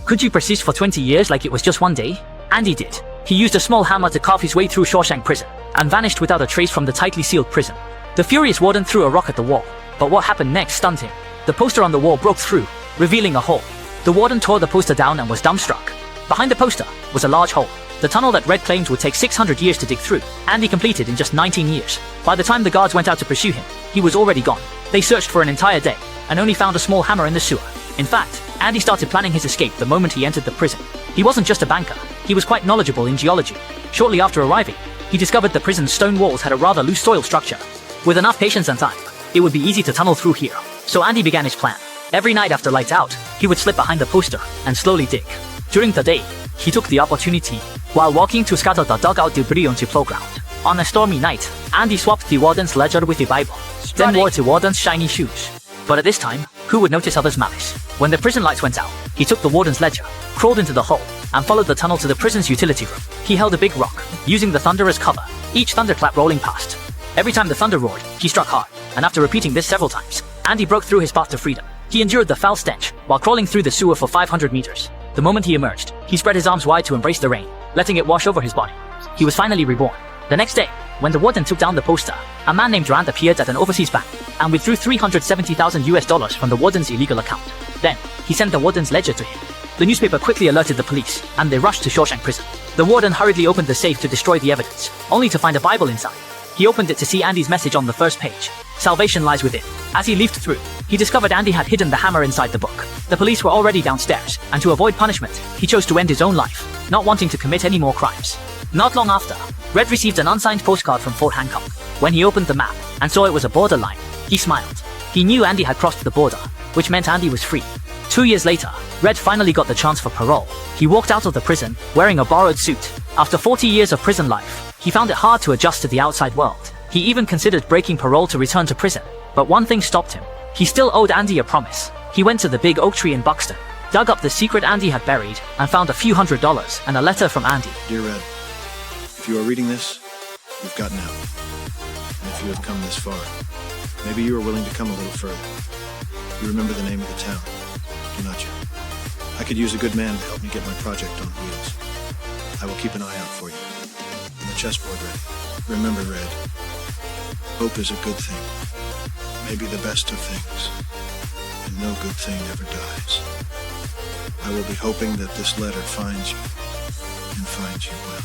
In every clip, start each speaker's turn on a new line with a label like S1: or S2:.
S1: Could you persist for 20 years like it was just one day? Andy did. He used a small hammer to carve his way through Shawshank prison, and vanished without a trace from the tightly sealed prison. The furious warden threw a rock at the wall, but what happened next stunned him. The poster on the wall broke through, revealing a hole. The warden tore the poster down and was dumbstruck. Behind the poster was a large hole, the tunnel that Red claimed would take 600 years to dig through. Andy completed in just 19 years. By the time the guards went out to pursue him, he was already gone. They searched for an entire day, and only found a small hammer in the sewer. In fact, Andy started planning his escape the moment he entered the prison. He wasn't just a banker, he was quite knowledgeable in geology. Shortly after arriving, he discovered the prison's stone walls had a rather loose soil structure. With enough patience and time, it would be easy to tunnel through here. So Andy began his plan. Every night after lights out, he would slip behind the poster and slowly dig. During the day, he took the opportunity while walking to scatter the dug-out debris onto playground. On a stormy night, Andy swapped the warden's ledger with the Bible, then wore the warden's shiny shoes. But at this time, who would notice others' malice? When the prison lights went out, he took the warden's ledger, crawled into the hole, and followed the tunnel to the prison's utility room. He held a big rock, using the thunder as cover, each thunderclap rolling past. Every time the thunder roared, he struck hard, and after repeating this several times, Andy broke through his path to freedom. He endured the foul stench while crawling through the sewer for 500 meters. The moment he emerged, he spread his arms wide to embrace the rain, letting it wash over his body. He was finally reborn. The next day, when the warden took down the poster, a man named Durant appeared at an overseas bank and withdrew $370,000 from the warden's illegal account. Then, he sent the warden's ledger to him. The newspaper quickly alerted the police, and they rushed to Shawshank prison. The warden hurriedly opened the safe to destroy the evidence, only to find a Bible inside. He opened it to see Andy's message on the first page. Salvation lies within. As he leafed through, he discovered Andy had hidden the hammer inside the book. The police were already downstairs, and to avoid punishment, he chose to end his own life, not wanting to commit any more crimes. Not long after, Red received an unsigned postcard from Fort Hancock. When he opened the map and saw it was a borderline, he smiled. He knew Andy had crossed the border, which meant Andy was free. 2 years later, Red finally got the chance for parole. He walked out of the prison wearing a borrowed suit. After 40 years of prison life, he found it hard to adjust to the outside world. He even considered breaking parole to return to prison, but one thing stopped him. He still owed Andy a promise. He went to the big oak tree in Buxton, dug up the secret Andy had buried, and found a few $100s and a letter from Andy.
S2: Dear Red, if you are reading this, you've gotten out. And if you have come this far, maybe you are willing to come a little further. You remember the name of the town, do not you? I could use a good man to help me get my project on wheels. I will keep an eye out for you. And the chessboard ready. Remember, Red, hope is a good thing. Maybe the best of things. And no good thing ever dies. I will be hoping that this letter finds you, and finds you well.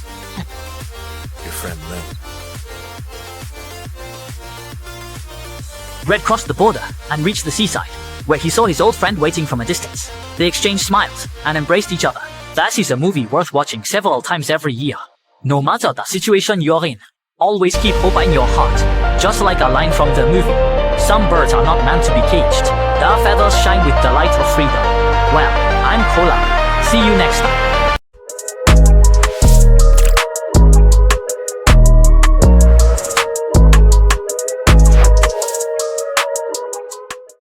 S2: Your friend Lynn.
S1: Red crossed the border and reached the seaside, where he saw his old friend waiting from a distance. They exchanged smiles and embraced each other. That is a movie worth watching several times every year. No matter the situation you're in, always keep hope in your heart. Just like a line from the movie, some birds are not meant to be caged. Their feathers shine with the light of freedom. Well, I'm Cola. See you next time.